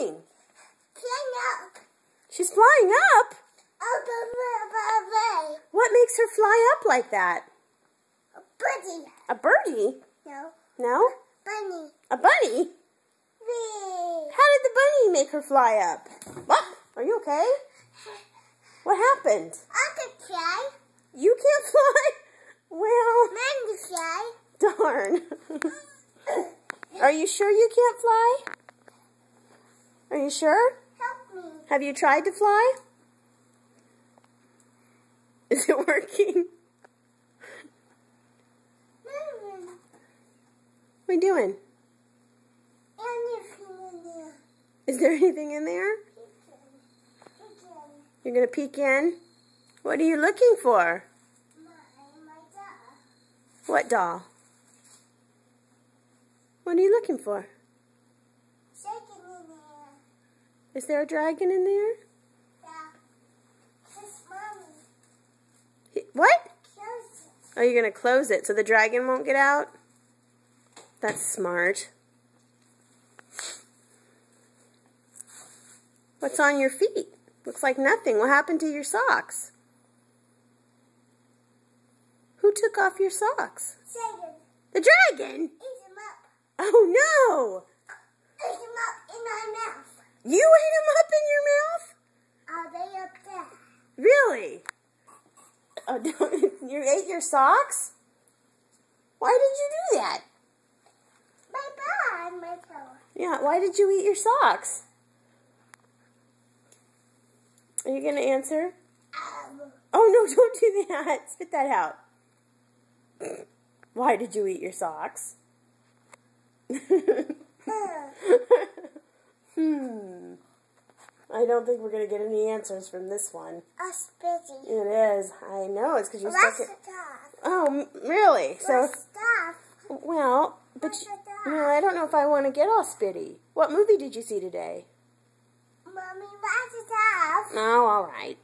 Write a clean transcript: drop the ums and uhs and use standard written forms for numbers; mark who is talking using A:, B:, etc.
A: doing?
B: Flying up.
A: She's flying up?
B: Oh,
A: What makes her fly up like that?
B: a birdie.
A: A birdie?
B: No.
A: No?
B: Bunny.
A: A bunny?
B: Wee.
A: How did the bunny make her fly up? What? Are you okay? What happened?
B: I can fly.
A: You can't fly? Well,
B: Man can fly.
A: darn. Are you sure you can't fly? Are you sure?
B: Help me.
A: Have you tried to fly? Is it working? What are you doing? Is there anything in there? You're going to peek in? What are you looking for?
B: My dog.
A: What doll? What are you looking for?
B: Shaking in there.
A: Is there a dragon in there?
B: Yeah. It's mommy.
A: What?
B: Close it.
A: Are you going to close it so the dragon won't get out? That's smart. What's on your feet? Looks like nothing. What happened to your socks? Who took off your socks?
B: Shaking.
A: The dragon?
B: Eat him up.
A: Oh no!
B: Eat him up in my mouth.
A: You ate him up in your mouth?
B: Are they up there?
A: Really? Oh, you ate your socks? Why did you do that?
B: Bye-bye, my toe.
A: Yeah, why did you eat your socks? Are you going to answer? Oh, no, don't do that. Spit that out. Why did you eat your socks? I don't think we're going to get any answers from this one.
B: A spitty.
A: It is. I know. It's because you stuck
B: What's
A: it.
B: the dog?
A: Oh, really? So,
B: What's stuff?
A: well, but
B: What's the dog?
A: you know, I don't know if I want to get all spitty. What movie did you see today?
B: Mommy, what's the dog?
A: Oh, all right.